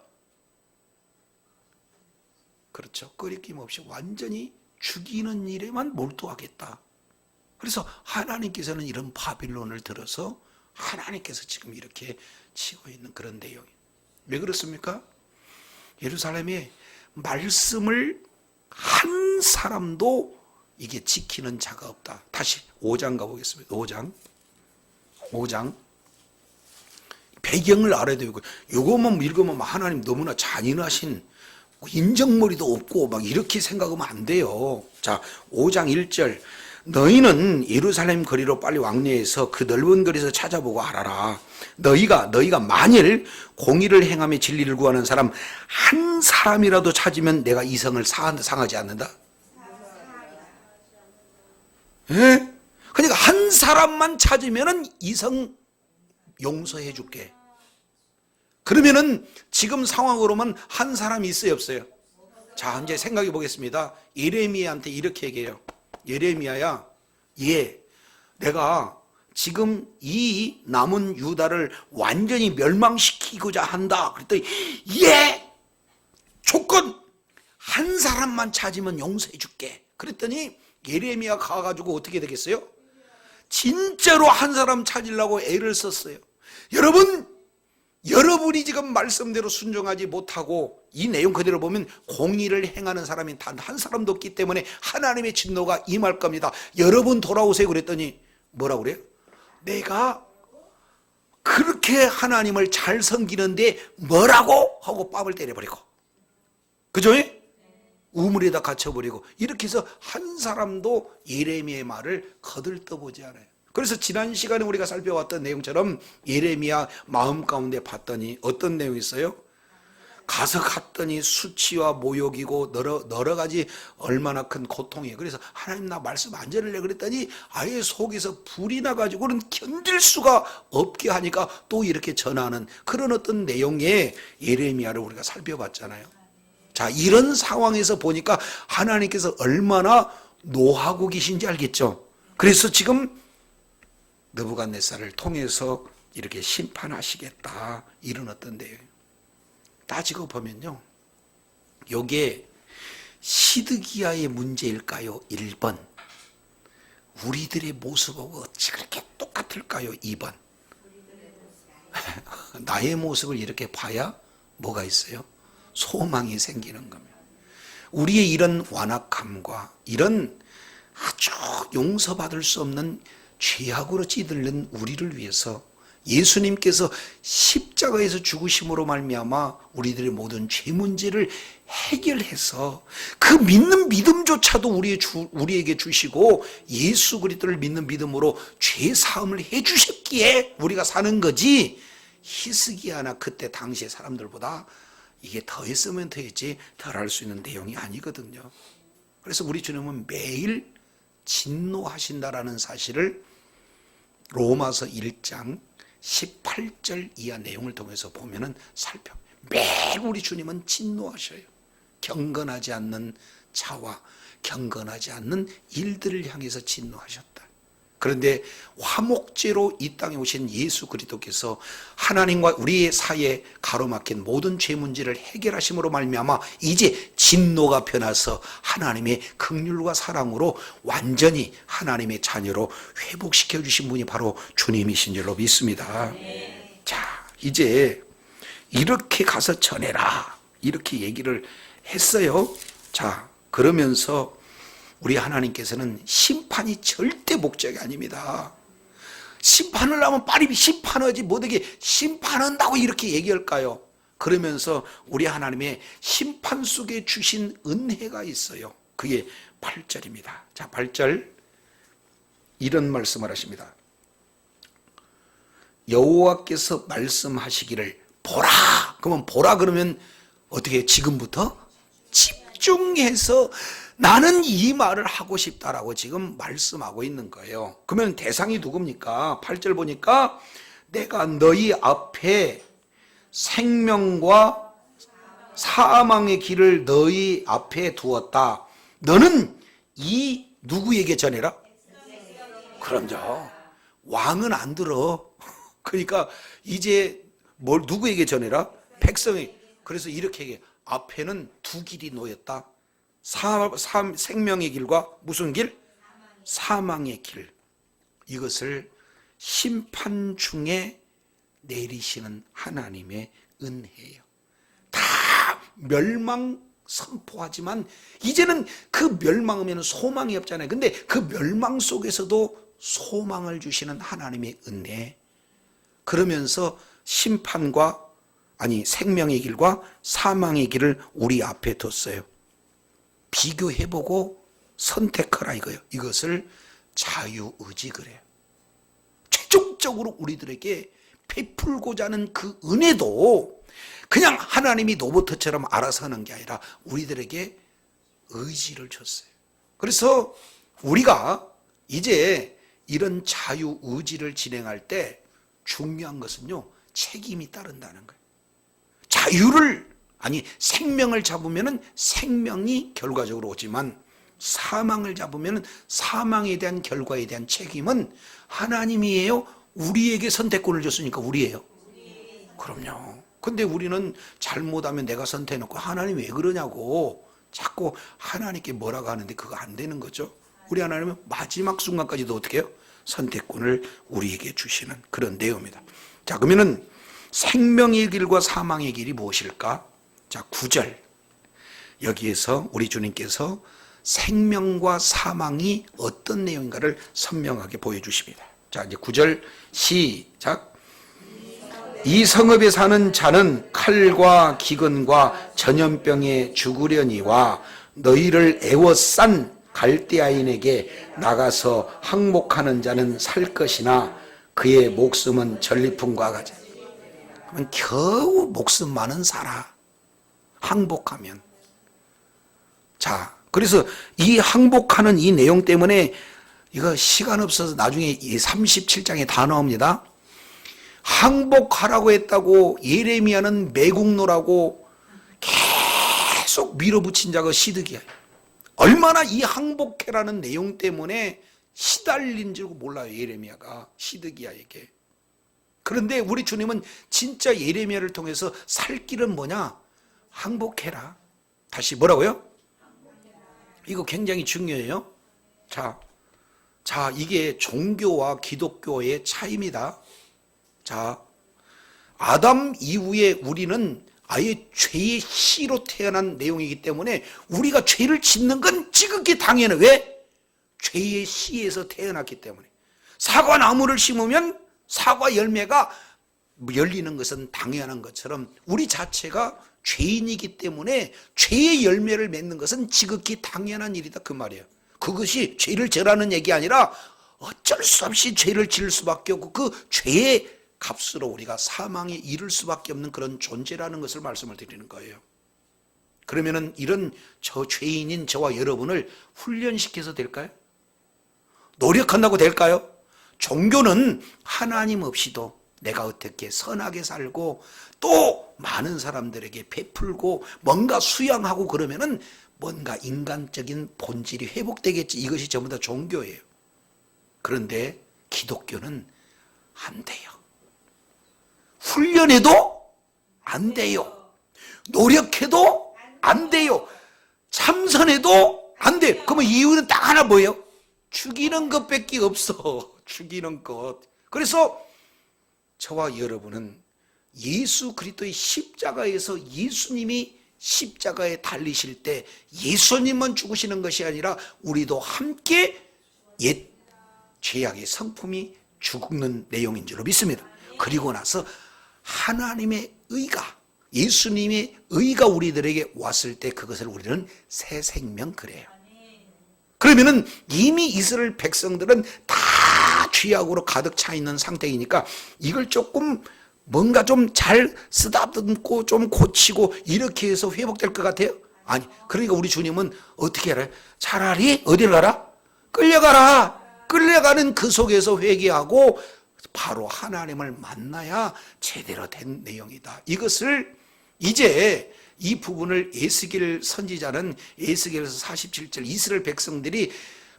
S1: 그렇죠, 끄리낌 없이 완전히 죽이는 일에만 몰두하겠다. 그래서 하나님께서는 이런 바빌론을 들어서 하나님께서 지금 이렇게 치고 있는 그런 내용이에요. 왜 그렇습니까? 예루살렘에 말씀을 한 사람도 이게 지키는 자가 없다. 다시 5장 가보겠습니다. 5장 배경을 알아야 되고, 이것만 읽으면 하나님 너무나 잔인하신, 인정머리도 없고 막 이렇게 생각하면 안 돼요. 자, 5장 1절 너희는 예루살렘 거리로 빨리 왕래해서 그 넓은 거리에서 찾아보고 알아라. 너희가 만일 공의를 행하며 진리를 구하는 사람 한 사람이라도 찾으면 내가 이 성을 상하지 않는다. 예? 그러니까 한 사람만 찾으면은 이 성 용서해 줄게. 그러면은 지금 상황으로만 한 사람이 있어요, 없어요? 자, 이제 생각해 보겠습니다. 예레미야한테 이렇게 얘기해요. 예레미야야, 내가 지금 이 남은 유다를 완전히 멸망시키고자 한다. 그랬더니 조건 한 사람만 찾으면 용서해 줄게. 그랬더니 예레미야 가가지고 어떻게 되겠어요? 진짜로 한 사람 찾으려고 애를 썼어요. 여러분이 지금 말씀대로 순종하지 못하고 이 내용 그대로 보면 공의를 행하는 사람이 단 한 사람도 없기 때문에 하나님의 진노가 임할 겁니다. 여러분 돌아오세요. 그랬더니 뭐라고 그래요? 내가 그렇게 하나님을 잘 섬기는데 뭐라고? 하고 뺨을 때려버리고, 그죠? 우물에다 갇혀버리고, 이렇게 해서 한 사람도 예레미야의 말을 거들떠보지 않아요. 그래서 지난 시간에 우리가 살펴왔던 내용처럼 예레미야 마음 가운데 봤더니 어떤 내용이 있어요? 가서 갔더니 수치와 모욕이고 여러 가지 얼마나 큰 고통이에요. 그래서 하나님 나 말씀 안 전할래 그랬더니 아예 속에서 불이 나가지고는 견딜 수가 없게 하니까 또 이렇게 전하는 그런 어떤 내용의 예레미야를 우리가 살펴봤잖아요. 자, 이런 상황에서 보니까 하나님께서 얼마나 노하고 계신지 알겠죠? 그래서 지금 느부갓네살을 통해서 이렇게 심판하시겠다, 이런 어떤 내용. 따지고 보면요, 요게 시드기야의 문제일까요? 1번. 우리들의 모습하고 어찌 그렇게 똑같을까요? 2번. 나의 모습을 이렇게 봐야 뭐가 있어요? 소망이 생기는 겁니다. 우리의 이런 완악함과 이런 아주 용서받을 수 없는 죄악으로 찌들는 우리를 위해서 예수님께서 십자가에서 죽으심으로 말미암아 우리들의 모든 죄 문제를 해결해서 그 믿는 믿음조차도 우리에게 주시고 예수 그리스도를 믿는 믿음으로 죄 사함을 해주셨기에 우리가 사는 거지, 히스기야나 그때 당시의 사람들보다 이게 더 했으면 더 했지 덜 할 수 있는 내용이 아니거든요. 그래서 우리 주님은 매일 진노하신다라는 사실을 로마서 1장 18절 이하 내용을 통해서 보면은 매일 우리 주님은 진노하셔요. 경건하지 않는 자와 경건하지 않는 일들을 향해서 진노하셨다. 그런데 화목제로 이 땅에 오신 예수 그리스도께서 하나님과 우리의 사이에 가로막힌 모든 죄 문제를 해결하심으로 말미암아 이제 진노가 변해서 하나님의 긍휼과 사랑으로 완전히 하나님의 자녀로 회복시켜 주신 분이 바로 주님이신 줄로 믿습니다. 자, 이제 이렇게 가서 전해라, 이렇게 얘기를 했어요. 자, 그러면서 우리 하나님께서는 심판이 절대 목적이 아닙니다. 심판을 하면 빨리 심판하지 못하게 심판한다고 이렇게 얘기할까요? 그러면서 우리 하나님의 심판 속에 주신 은혜가 있어요. 그게 8절입니다. 자, 8절 이런 말씀을 하십니다. 여호와께서 말씀하시기를 보라. 그러면 보라 그러면 어떻게 지금부터 집중해서 나는 이 말을 하고 싶다라고 지금 말씀하고 있는 거예요. 그러면 대상이 누굽니까? 8절 보니까 내가 너희 앞에 생명과 사망의 길을 너희 앞에 두었다. 너는 이 누구에게 전해라? 그럼요. 왕은 안 들어. 그러니까 이제 누구에게 전해라? 백성이. 그래서 이렇게 얘기해. 앞에는 두 길이 놓였다. 생명의 길과 무슨 길? 사망의 길. 이것을 심판 중에 내리시는 하나님의 은혜예요. 다 멸망 선포하지만 이제는 그 멸망하면 소망이 없잖아요. 근데 그 멸망 속에서도 소망을 주시는 하나님의 은혜. 그러면서 생명의 길과 사망의 길을 우리 앞에 뒀어요. 비교해보고 선택하라 이거예요. 이것을 자유의지 그래요. 최종적으로 우리들에게 베풀고자 하는 그 은혜도 그냥 하나님이 로봇처럼 알아서 하는 게 아니라 우리들에게 의지를 줬어요. 그래서 우리가 이제 이런 자유의지를 진행할 때 중요한 것은요, 책임이 따른다는 거예요. 생명을 잡으면 생명이 결과적으로 오지만 사망을 잡으면 사망에 대한 결과에 대한 책임은 하나님이에요? 우리에게 선택권을 줬으니까 우리예요? 그럼요. 근데 우리는 잘못하면 내가 선택해놓고 하나님 왜 그러냐고 자꾸 하나님께 뭐라고 하는데 그거 안 되는 거죠. 우리 하나님은 마지막 순간까지도 어떻게 해요? 선택권을 우리에게 주시는 그런 내용입니다. 자, 그러면은 생명의 길과 사망의 길이 무엇일까? 자, 9절. 여기에서 우리 주님께서 생명과 사망이 어떤 내용인가를 선명하게 보여주십니다. 자, 이제 9절 시작. 이 성읍에 사는 자는 칼과 기근과 전염병에 죽으려니와 너희를 애워싼 갈대아인에게 나가서 항복하는 자는 살 것이나 그의 목숨은 전리품과 같이. 그러면 겨우 목숨만은 살아. 항복하면. 자, 그래서 이 항복하는 이 내용 때문에 이거 시간 없어서 나중에 이 37장에 다 나옵니다. 항복하라고 했다고 예레미야는 매국노라고 계속 밀어붙인 자가 시드기야. 얼마나 이 항복해라는 내용 때문에 시달린 줄 몰라요, 예레미야가 시드기야에게. 그런데 우리 주님은 진짜 예레미야를 통해서 살 길은 뭐냐? 항복해라. 다시 뭐라고요? 이거 굉장히 중요해요. 자, 이게 종교와 기독교의 차이입니다. 자, 아담 이후에 우리는 아예 죄의 씨로 태어난 내용이기 때문에 우리가 죄를 짓는 건 지극히 당연해. 왜? 죄의 씨에서 태어났기 때문에. 사과 나무를 심으면 사과 열매가 열리는 것은 당연한 것처럼 우리 자체가 죄인이기 때문에 죄의 열매를 맺는 것은 지극히 당연한 일이다, 그 말이에요. 그것이 죄를 져라는 얘기 아니라 어쩔 수 없이 죄를 지을 수밖에 없고 그 죄의 값으로 우리가 사망에 이를 수밖에 없는 그런 존재라는 것을 말씀을 드리는 거예요. 그러면은 이런 저 죄인인 저와 여러분을 훈련시켜서 될까요? 노력한다고 될까요? 종교는 하나님 없이도 내가 어떻게 선하게 살고 또 많은 사람들에게 베풀고 뭔가 수양하고 그러면은 뭔가 인간적인 본질이 회복되겠지. 이것이 전부 다 종교예요. 그런데 기독교는 안 돼요. 훈련해도 안 돼요. 노력해도 안 돼요. 참선해도 안 돼요. 그러면 이유는 딱 하나 뭐예요? 죽이는 것밖에 없어. 죽이는 것. 그래서 저와 여러분은 예수 그리스도의 십자가에서 예수님이 십자가에 달리실 때 예수님만 죽으시는 것이 아니라 우리도 함께 옛 죄악의 성품이 죽는 내용인 줄로 믿습니다. 그리고 나서 하나님의 의가, 예수님의 의가 우리들에게 왔을 때 그것을 우리는 새 생명 그래요. 그러면은 이미 이스라엘 백성들은 다 죄악으로 가득 차 있는 상태이니까 이걸 조금 뭔가 좀 잘 쓰다듬고 좀 고치고 이렇게 해서 회복될 것 같아요? 아니, 그러니까 우리 주님은 어떻게 알아요? 차라리 어디를 가라? 끌려가라. 끌려가는 그 속에서 회개하고 바로 하나님을 만나야 제대로 된 내용이다. 이것을 이제 이 부분을 에스겔 선지자는 에스겔에서 47절 이스라엘 백성들이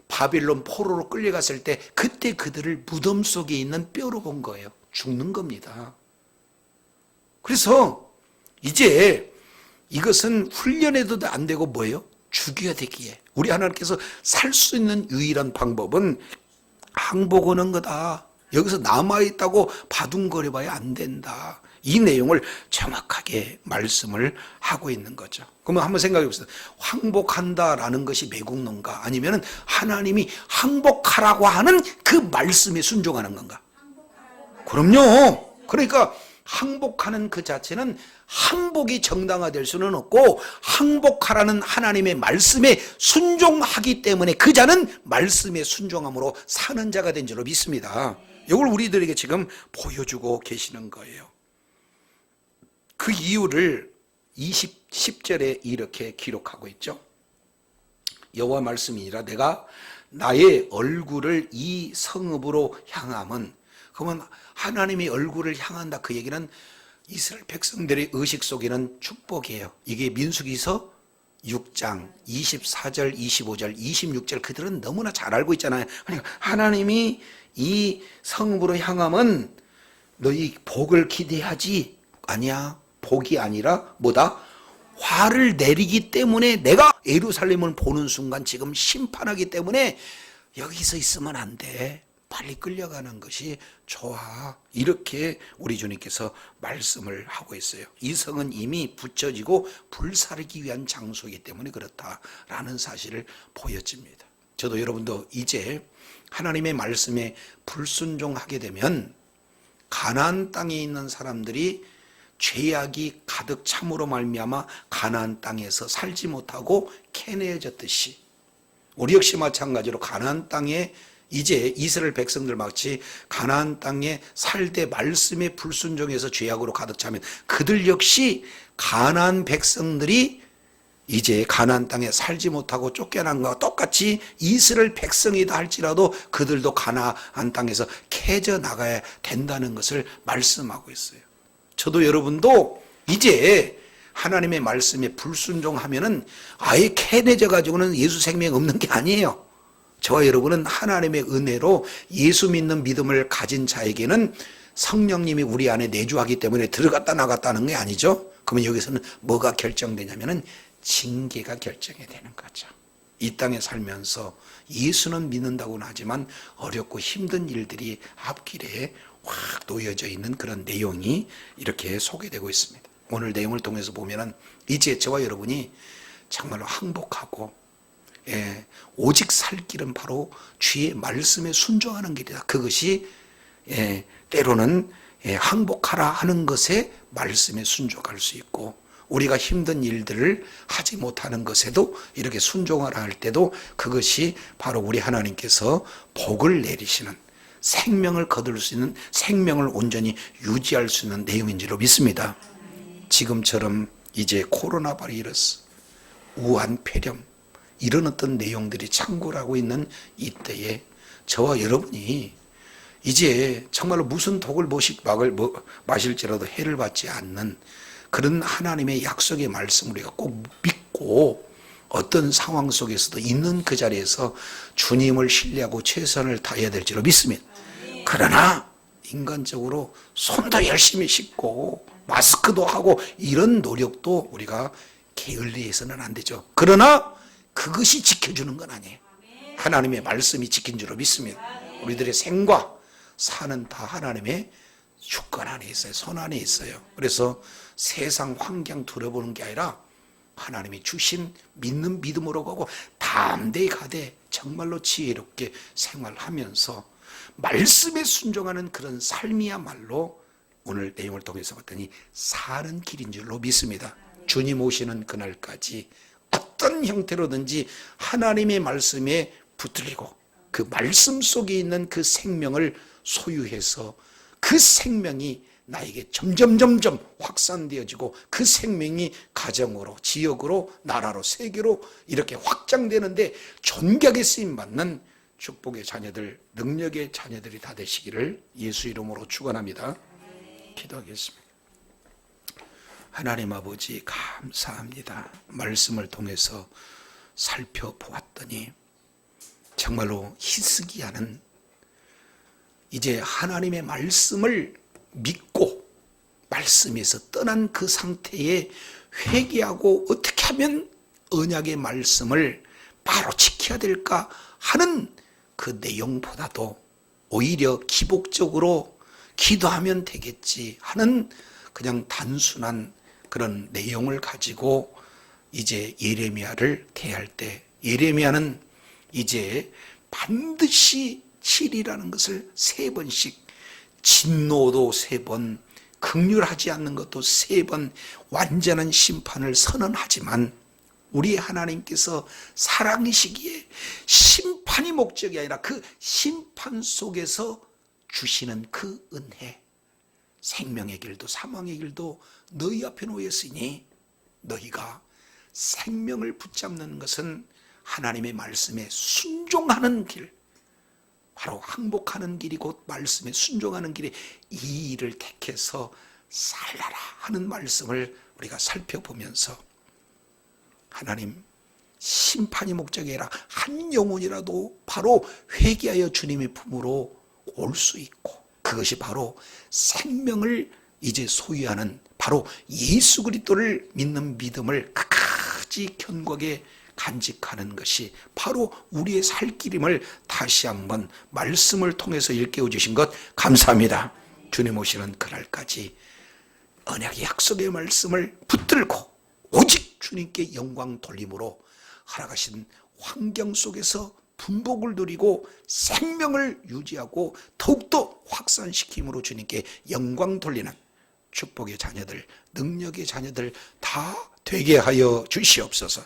S1: 바빌론 포로로 끌려갔을 때 그때 그들을 무덤 속에 있는 뼈로 본 거예요. 죽는 겁니다. 그래서 이제 이것은 훈련해도 안 되고 뭐예요? 죽여야 되기에 우리 하나님께서 살 수 있는 유일한 방법은 항복하는 거다. 여기서 남아있다고 바둥거려봐야 안 된다. 이 내용을 정확하게 말씀을 하고 있는 거죠. 그러면 한번 생각해 보세요. 항복한다라는 것이 매국노인가? 아니면 하나님이 항복하라고 하는 그 말씀에 순종하는 건가? 그럼요. 그러니까 항복하는 그 자체는 항복이 정당화될 수는 없고, 항복하라는 하나님의 말씀에 순종하기 때문에 그 자는 말씀에 순종함으로 사는 자가 된 줄로 믿습니다. 이걸 우리들에게 지금 보여주고 계시는 거예요. 그 이유를 10절에 이렇게 기록하고 있죠. 여호와 말씀이니라 내가 나의 얼굴을 이 성읍으로 향함은, 그러면 하나님의 얼굴을 향한다, 그 얘기는 이스라엘 백성들의 의식 속에는 축복이에요. 이게 민수기서 6장 24절 25절 26절 그들은 너무나 잘 알고 있잖아요. 그러니까 하나님이 이 성읍으로 향함은 너희 복을 기대하지 아니야. 복이 아니라 뭐다? 화를 내리기 때문에, 내가 예루살렘을 보는 순간 지금 심판하기 때문에 여기서 있으면 안 돼. 빨리 끌려가는 것이 좋아. 이렇게 우리 주님께서 말씀을 하고 있어요. 이 성은 이미 붙여지고 불사르기 위한 장소이기 때문에 그렇다라는 사실을 보여집니다. 저도 여러분도 이제 하나님의 말씀에 불순종하게 되면 가나안 땅에 있는 사람들이 죄악이 가득 참으로 말미암아 가나안 땅에서 살지 못하고 캐내어졌듯이, 우리 역시 마찬가지로 가나안 땅에 이제 이스라엘 백성들 마치 가나안 땅에 살되 말씀에 불순종해서 죄악으로 가득 차면 그들 역시 가나안 백성들이 이제 가나안 땅에 살지 못하고 쫓겨난 것과 똑같이 이스라엘 백성이다 할지라도 그들도 가나안 땅에서 캐져 나가야 된다는 것을 말씀하고 있어요. 저도 여러분도 이제 하나님의 말씀에 불순종하면은 아예 캐내져 가지고는 예수 생명 없는 게 아니에요. 저와 여러분은 하나님의 은혜로 예수 믿는 믿음을 가진 자에게는 성령님이 우리 안에 내주하기 때문에 들어갔다 나갔다는 게 아니죠. 그러면 여기서는 뭐가 결정되냐면은 징계가 결정이 되는 거죠. 이 땅에 살면서 예수는 믿는다고는 하지만 어렵고 힘든 일들이 앞길에 확 놓여져 있는 그런 내용이 이렇게 소개되고 있습니다. 오늘 내용을 통해서 보면은 이제 저와 여러분이 정말로 항복하고, 오직 살 길은 바로 주의 말씀에 순종하는 길이다. 그것이 때로는 항복하라 하는 것에 말씀에 순종할 수 있고, 우리가 힘든 일들을 하지 못하는 것에도 이렇게 순종하라 할 때도 그것이 바로 우리 하나님께서 복을 내리시는, 생명을 거둘 수 있는, 생명을 온전히 유지할 수 있는 내용인 줄로 믿습니다. 지금처럼 이제 코로나 바이러스, 우한 폐렴, 이런 어떤 내용들이 창궐하고 있는 이때에 저와 여러분이 이제 정말로 무슨 독을 마실지라도 해를 받지 않는 그런 하나님의 약속의 말씀을 우리가 꼭 믿고 어떤 상황 속에서도 있는 그 자리에서 주님을 신뢰하고 최선을 다해야 될지로 믿습니다. 그러나 인간적으로 손도 열심히 씻고 마스크도 하고 이런 노력도 우리가 게을리해서는 안 되죠. 그러나 그것이 지켜주는 건 아니에요. 하나님의 말씀이 지킨 줄로 믿습니다. 우리들의 생과 사는 다 하나님의 주권 안에 있어요. 손 안에 있어요. 그래서 세상 환경 두려보는 게 아니라 하나님이 주신 믿는 믿음으로 가고 담대히 가되 정말로 지혜롭게 생활하면서 말씀에 순종하는 그런 삶이야말로 오늘 내용을 통해서 봤더니 사는 길인 줄로 믿습니다. 주님 오시는 그날까지 어떤 형태로든지 하나님의 말씀에 붙들리고 그 말씀 속에 있는 그 생명을 소유해서 그 생명이 나에게 점점 확산되어지고 그 생명이 가정으로, 지역으로, 나라로, 세계로 이렇게 확장되는데 존귀하게 쓰임받는 축복의 자녀들, 능력의 자녀들이 다 되시기를 예수 이름으로 축원합니다. 기도하겠습니다. 하나님 아버지 감사합니다. 말씀을 통해서 살펴보았더니 정말로 희스기야는 이제 하나님의 말씀을 믿고 말씀에서 떠난 그 상태에 회개하고 어떻게 하면 언약의 말씀을 바로 지켜야 될까 하는 그 내용보다도 오히려 기복적으로 기도하면 되겠지 하는 그냥 단순한 그런 내용을 가지고 이제 예레미야를 대할 때 예레미야는 이제 반드시 7이라는 것을 3번씩 진노도 3번, 긍휼하지 않는 것도 3번 완전한 심판을 선언하지만 우리 하나님께서 사랑이시기에 심판이 목적이 아니라 그 심판 속에서 주시는 그 은혜, 생명의 길도 사망의 길도 너희 앞에 놓였으니 너희가 생명을 붙잡는 것은 하나님의 말씀에 순종하는 길, 바로 항복하는 길이 곧 말씀에 순종하는 길에 이 일을 택해서 살라라 하는 말씀을 우리가 살펴보면서 하나님 심판이 목적이 아니라 한 영혼이라도 바로 회개하여 주님의 품으로 올 수 있고 그것이 바로 생명을 이제 소유하는 바로 예수 그리스도를 믿는 믿음을 끝까지 견고하게 간직하는 것이 바로 우리의 살 길임을 다시 한번 말씀을 통해서 일깨워 주신 것 감사합니다. 주님 오시는 그날까지 언약의 약속의 말씀을 붙들고 오직 주님께 영광 돌림으로 허락하신 환경 속에서 분복을 누리고 생명을 유지하고 더욱더 확산시킴으로 주님께 영광 돌리는 축복의 자녀들, 능력의 자녀들 다 되게 하여 주시옵소서.